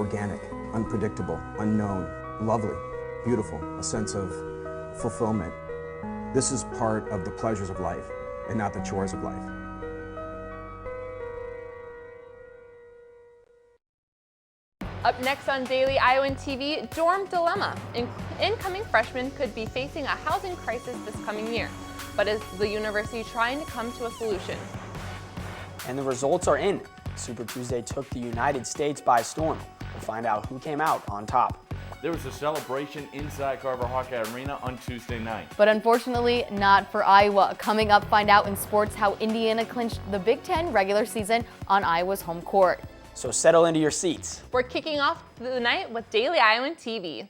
organic, unpredictable, unknown, lovely, beautiful, a sense of fulfillment. This is part of the pleasures of life and not the chores of life. Up next on Daily Iowan TV, dorm dilemma. Incoming freshmen could be facing a housing crisis this coming year. But is the university trying to come to a solution? And the results are in. Super Tuesday took the United States by storm. We'll find out who came out on top. There was a celebration inside Carver Hawkeye Arena on Tuesday night. But unfortunately, not for Iowa. Coming up, find out in sports how Indiana clinched the Big Ten regular season on Iowa's home court. So settle into your seats. We're kicking off the night with Daily Iowan TV.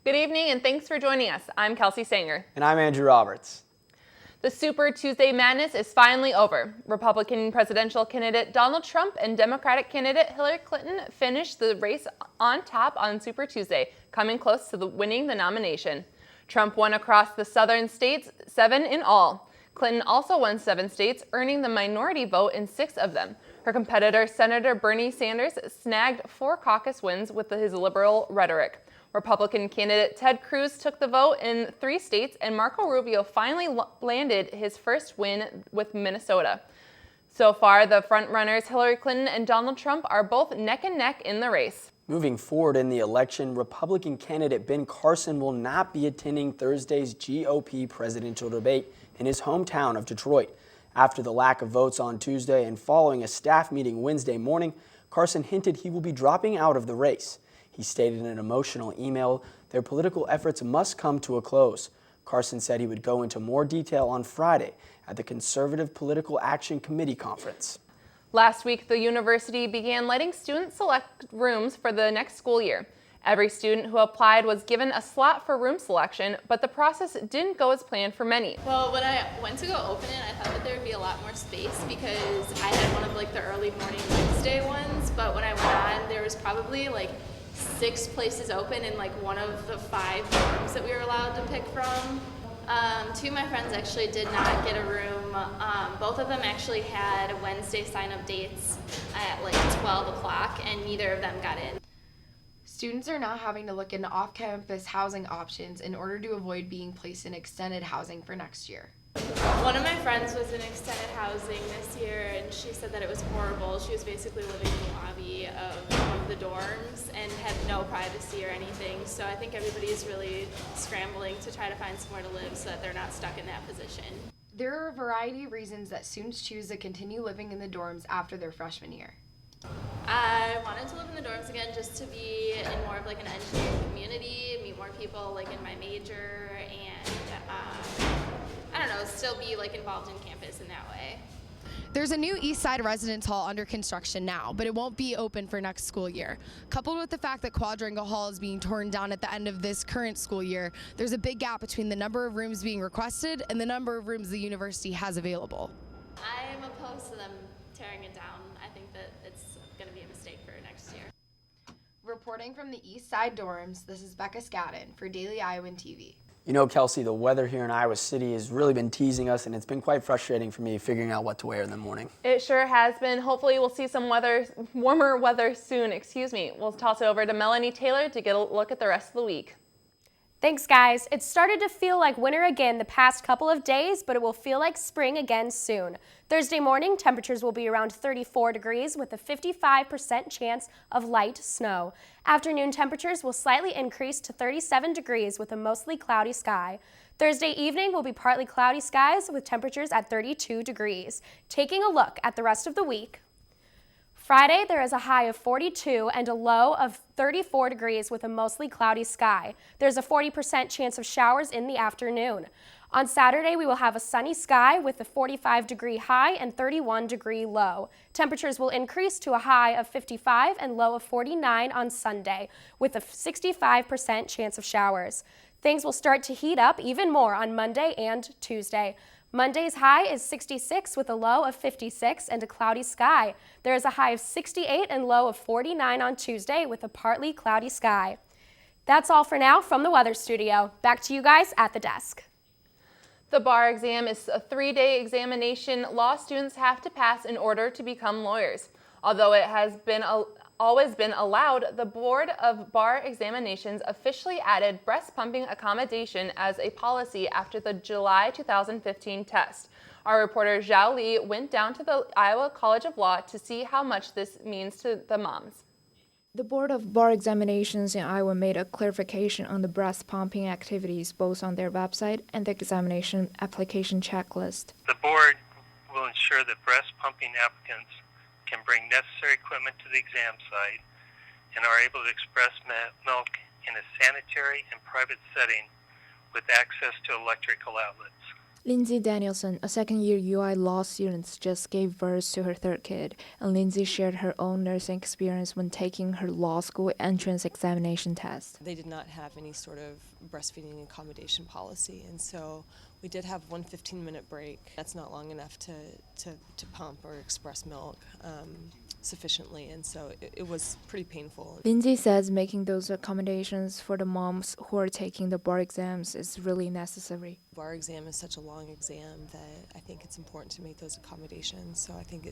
Good evening and thanks for joining us. I'm Kelsey Sanger. And I'm Andrew Roberts. The Super Tuesday Madness is finally over. Republican presidential candidate Donald Trump and Democratic candidate Hillary Clinton finished the race on top on Super Tuesday, coming close to winning the nomination. Trump won across the southern states, 7 in all. Clinton also won 7 states, earning the minority vote in 6 of them. Her competitor, Senator Bernie Sanders, snagged 4 caucus wins with his liberal rhetoric. Republican candidate Ted Cruz took the vote in 3 states, and Marco Rubio finally landed his first win with Minnesota. So far, the frontrunners Hillary Clinton and Donald Trump are both neck and neck in the race. Moving forward in the election, Republican candidate Ben Carson will not be attending Thursday's GOP presidential debate in his hometown of Detroit. After the lack of votes on Tuesday and following a staff meeting Wednesday morning, Carson hinted he will be dropping out of the race. He stated in an emotional email their political efforts must come to a close. Carson said he would go into more detail on Friday at the Conservative Political Action Committee conference. Last week, the university began letting students select rooms for the next school year. Every student who applied was given a slot for room selection, but the process didn't go as planned for many. Well, when I went to go open it, I thought that there would be a lot more space because I had one of the early morning Wednesday ones, but when I went on, there was probably 6 places open in one of the 5 dorms that we were allowed to pick from. 2 of my friends actually did not get a room. Both of them actually had Wednesday sign-up dates at 12 o'clock, and neither of them got in. Students are now having to look into off-campus housing options in order to avoid being placed in extended housing for next year. One of my friends was in extended housing this year, and she said that it was horrible. She was basically living in the lobby of one of the dorms and had no privacy or anything. So I think everybody is really scrambling to try to find somewhere to live so that they're not stuck in that position. There are a variety of reasons that students choose to continue living in the dorms after their freshman year. I wanted to live in the dorms again just to be in more of an engineering community, meet more people in my major, and I don't know, still be involved in campus in that way. There's a new East Side Residence Hall under construction now, but it won't be open for next school year. Coupled with the fact that Quadrangle Hall is being torn down at the end of this current school year, there's a big gap between the number of rooms being requested and the number of rooms the university has available. I am opposed to them tearing it down. I think that it's going to be a mistake for next year. Reporting from the East Side dorms, this is Becca Scadden for Daily Iowan TV. You know, Kelsey, the weather here in Iowa City has really been teasing us, and it's been quite frustrating for me figuring out what to wear in the morning. It sure has been. Hopefully we'll see some warmer weather soon. We'll toss it over to Melanie Taylor to get a look at the rest of the week. Thanks, guys. It started to feel like winter again the past couple of days, but it will feel like spring again soon. Thursday morning, temperatures will be around 34 degrees with a 55% chance of light snow. Afternoon temperatures will slightly increase to 37 degrees with a mostly cloudy sky. Thursday evening will be partly cloudy skies with temperatures at 32 degrees. Taking a look at the rest of the week. Friday, there is a high of 42 and a low of 34 degrees with a mostly cloudy sky. There's a 40% chance of showers in the afternoon. On Saturday, we will have a sunny sky with a 45-degree high and 31-degree low. Temperatures will increase to a high of 55 and low of 49 on Sunday with a 65% chance of showers. Things will start to heat up even more on Monday and Tuesday. Monday's high is 66 with a low of 56 and a cloudy sky. There is a high of 68 and low of 49 on Tuesday with a partly cloudy sky. That's all for now from the Weather Studio. Back to you guys at the desk. The bar exam is a 3-day examination law students have to pass in order to become lawyers. Although it has always been allowed, the Board of Bar Examinations officially added breast pumping accommodation as a policy after the July 2015 test. Our reporter Zhao Li went down to the Iowa College of Law to see how much this means to the moms. The Board of Bar Examinations in Iowa made a clarification on the breast pumping activities both on their website and the examination application checklist. The board will ensure that breast pumping applicants can bring necessary equipment to the exam site and are able to express milk in a sanitary and private setting with access to electrical outlets. Lindsay Danielson, a second-year UI law student, just gave birth to her third kid, and Lindsay shared her own nursing experience when taking her law school entrance examination test. They did not have any sort of breastfeeding accommodation policy, and so we did have one 15-minute break. That's not long enough to pump or express milk sufficiently, and so it was pretty painful. Lindsay says making those accommodations for the moms who are taking the bar exams is really necessary. Bar exam is such a long exam that I think it's important to make those accommodations. So I think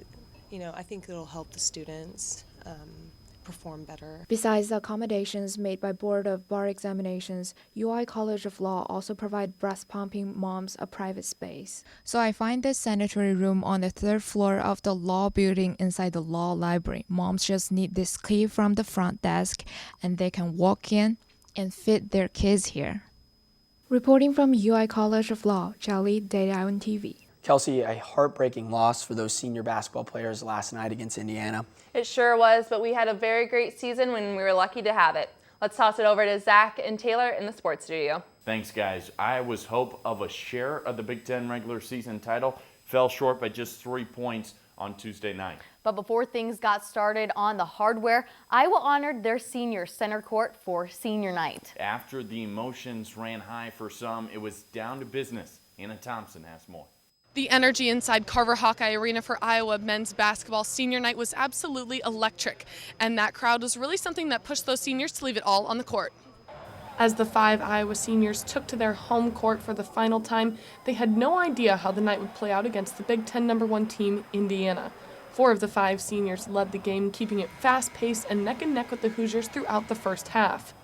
I think it'll help the students perform better. Besides the accommodations made by Board of Bar Examinations, UI College of Law also provide breast pumping moms a private space. So I find this sanitary room on the 3rd floor of the law building inside the law library. Moms just need this key from the front desk and they can walk in and fit their kids here. Reporting from UI College of Law, Jelly, Daily Iowan TV. Kelsey, a heartbreaking loss for those senior basketball players last night against Indiana. It sure was, but we had a very great season when we were lucky to have it. Let's toss it over to Zach and Taylor in the sports studio. Thanks, guys. Iowa's hope of a share of the Big Ten regular season title fell short by just 3 points on Tuesday night. But before things got started on the hardware, Iowa honored their senior center court for senior night. After the emotions ran high for some, it was down to business. Anna Thompson has more. The energy inside Carver Hawkeye Arena for Iowa men's basketball senior night was absolutely electric, and that crowd was really something that pushed those seniors to leave it all on the court. As the 5 Iowa seniors took to their home court for the final time, they had no idea how the night would play out against the Big Ten #1 team, Indiana. 4 of the 5 seniors led the game, keeping it fast-paced and neck with the Hoosiers throughout the first half.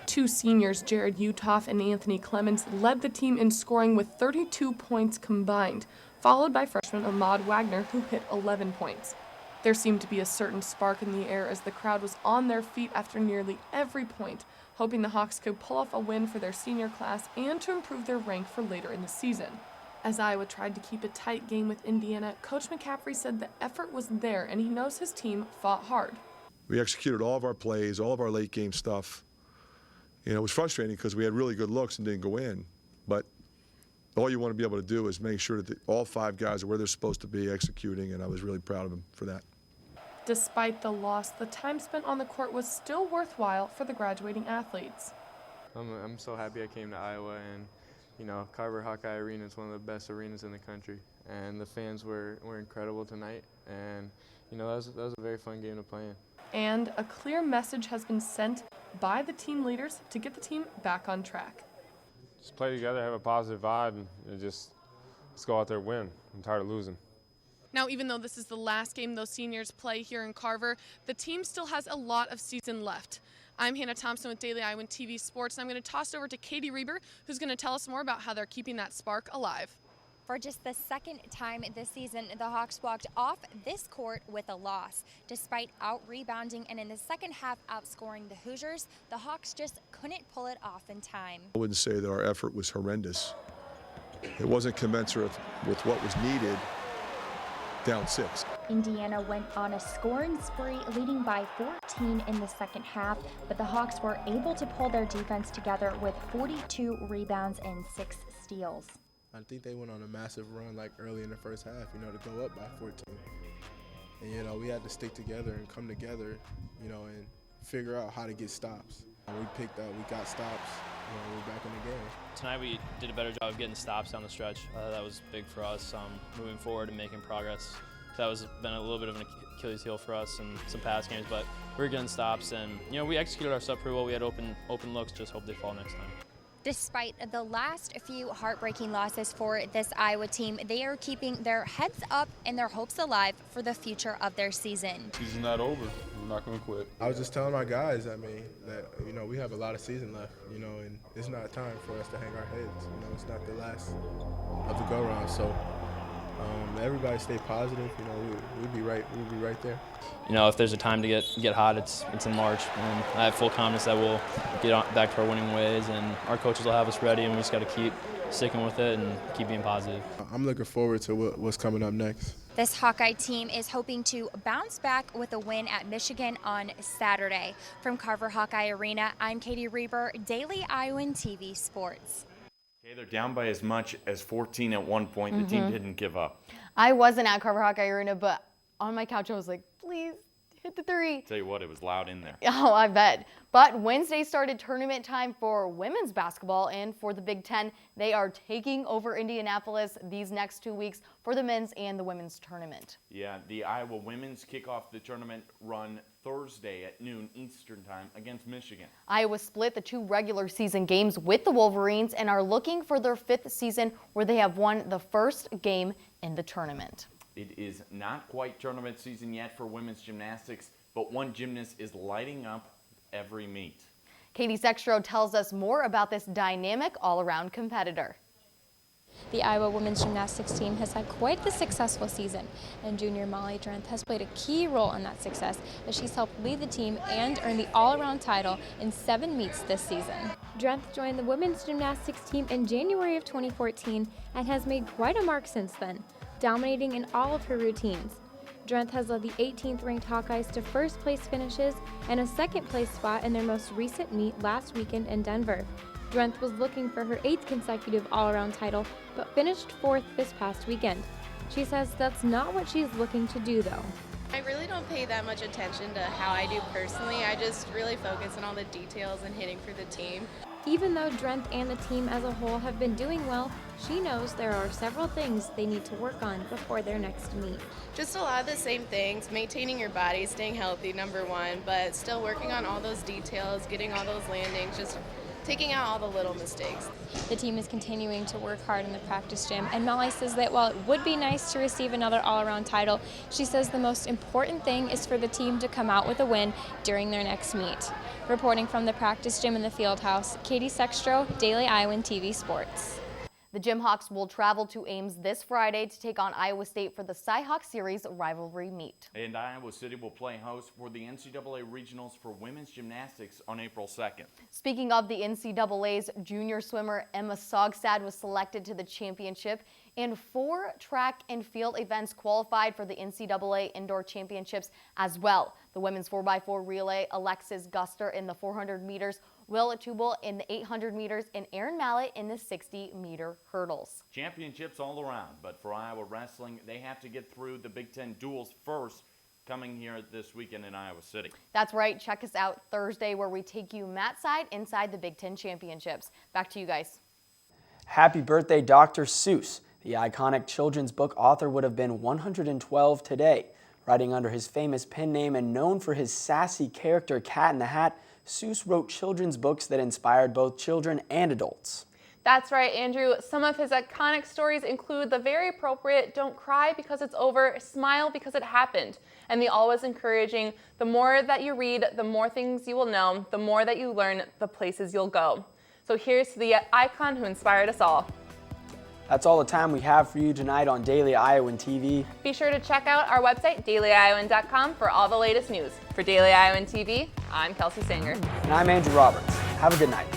2 seniors, Jared Utoff and Anthony Clemens, led the team in scoring with 32 points combined, followed by freshman Ahmad Wagner, who hit 11 points. There seemed to be a certain spark in the air as the crowd was on their feet after nearly every point, hoping the Hawks could pull off a win for their senior class and to improve their rank for later in the season. As Iowa tried to keep a tight game with Indiana, Coach McCaffrey said the effort was there and he knows his team fought hard. We executed all of our plays, all of our late game stuff. You know, it was frustrating because we had really good looks and didn't go in, but all you want to be able to do is make sure that all 5 guys are where they're supposed to be executing, and I was really proud of them for that. Despite the loss, the time spent on the court was still worthwhile for the graduating athletes. I'm so happy I came to Iowa, and you know, Carver Hawkeye Arena is one of the best arenas in the country, and the fans were incredible tonight, and you know, that was a very fun game to play in. And a clear message has been sent by the team leaders to get the team back on track. Just play together, have a positive vibe, and just let's go out there and win. I'm tired of losing. Now, even though this is the last game those seniors play here in Carver, the team still has a lot of season left. I'm Hannah Thompson with Daily Iowan TV Sports, and I'm going to toss it over to Katie Reber, who's going to tell us more about how they're keeping that spark alive. For just the second time this season, the Hawks walked off this court with a loss. Despite out-rebounding and in the second half outscoring the Hoosiers, the Hawks just couldn't pull it off in time. I wouldn't say that our effort was horrendous. It wasn't commensurate with what was needed down 6. Indiana went on a scoring spree, leading by 14 in the second half, but the Hawks were able to pull their defense together with 42 rebounds and 6 steals. I think they went on a massive run like early in the first half, you know, to go up by 14. And, you know, we had to stick together and come together, you know, and figure out how to get stops. We picked up, we got stops, we're back in the game. Tonight we did a better job of getting stops down the stretch. That was big for us moving forward and making progress. That was been a little bit of an Achilles heel for us in some past games, but we were getting stops and we executed our stuff pretty well. We had open looks, just hope they fall next time. Despite the last few heartbreaking losses for this Iowa team, they are keeping their heads up and their hopes alive for the future of their season. Season's not over. We're not going to quit. I was just telling my guys, that we have a lot of season left, and it's not time for us to hang our heads. It's not the last of the go-round. So everybody stay positive. We'll be right there. If there's a time to get hot, it's in March. And I have full confidence that we'll get back to our winning ways, and our coaches will have us ready, and we just got to keep sticking with it and keep being positive. I'm looking forward to what's coming up next. This Hawkeye team is hoping to bounce back with a win at Michigan on Saturday. From Carver Hawkeye Arena, I'm Katie Reber, Daily Iowan TV Sports. Okay, they're down by as much as 14 at one point. The team didn't give up. I wasn't at Carver Hawkeye Arena, but on my couch I was like, please hit the three. Tell you what, it was loud in there. Oh, I bet. But Wednesday started tournament time for women's basketball, and for the Big Ten, they are taking over Indianapolis these next 2 weeks for the men's and the women's tournament. Yeah, the Iowa women's kick off the tournament run Thursday at noon Eastern time against Michigan. Iowa split the 2 regular season games with the Wolverines and are looking for their 5th season where they have won the first game in the tournament. It is not quite tournament season yet for women's gymnastics, but one gymnast is lighting up every meet. Katie Sextro tells us more about this dynamic all-around competitor. The Iowa women's gymnastics team has had quite the successful season, and junior Molly Drenth has played a key role in that success as she's helped lead the team and earn the all-around title in 7 meets this season. Drenth joined the women's gymnastics team in January of 2014 and has made quite a mark since then, dominating in all of her routines. Drenth has led the 18th ranked Hawkeyes to first place finishes and a 2nd place spot in their most recent meet last weekend in Denver. Drenth was looking for her 8th consecutive all-around title, but finished 4th this past weekend. She says that's not what she's looking to do though. I really don't pay that much attention to how I do personally. I just really focus on all the details and hitting for the team. Even though Drenth and the team as a whole have been doing well, she knows there are several things they need to work on before their next meet. Just a lot of the same things, maintaining your body, staying healthy, number one, but still working on all those details, getting all those landings, just taking out all the little mistakes. The team is continuing to work hard in the practice gym, and Molly says that while it would be nice to receive another all-around title, she says the most important thing is for the team to come out with a win during their next meet. Reporting from the practice gym in the field house, Katie Sextro, Daily Iowan TV Sports. The Gymhawks will travel to Ames this Friday to take on Iowa State for the Cy-Hawk Series rivalry meet. And Iowa City will play host for the NCAA Regionals for women's gymnastics on April 2nd. Speaking of the NCAA's, junior swimmer Emma Sogstad was selected to the championship, and 4 track and field events qualified for the NCAA Indoor Championships as well. The women's 4x4 relay, Alexis Guster in the 400 meters, Will Tubal in the 800 meters, and Aaron Mallet in the 60-meter hurdles. Championships all around, but for Iowa wrestling, they have to get through the Big Ten duels first, coming here this weekend in Iowa City. That's right. Check us out Thursday where we take you mat side inside the Big Ten Championships. Back to you guys. Happy birthday, Dr. Seuss. The iconic children's book author would have been 112 today. Writing under his famous pen name and known for his sassy character Cat in the Hat, Seuss wrote children's books that inspired both children and adults. That's right, Andrew. Some of his iconic stories include the very appropriate "Don't cry because it's over, smile because it happened," and the always encouraging "The more that you read, the more things you will know, the more that you learn, the places you'll go." So here's to the icon who inspired us all. That's all the time we have for you tonight on Daily Iowan TV. Be sure to check out our website, dailyiowan.com, for all the latest news. For Daily Iowan TV, I'm Kelsey Sanger. And I'm Andrew Roberts. Have a good night.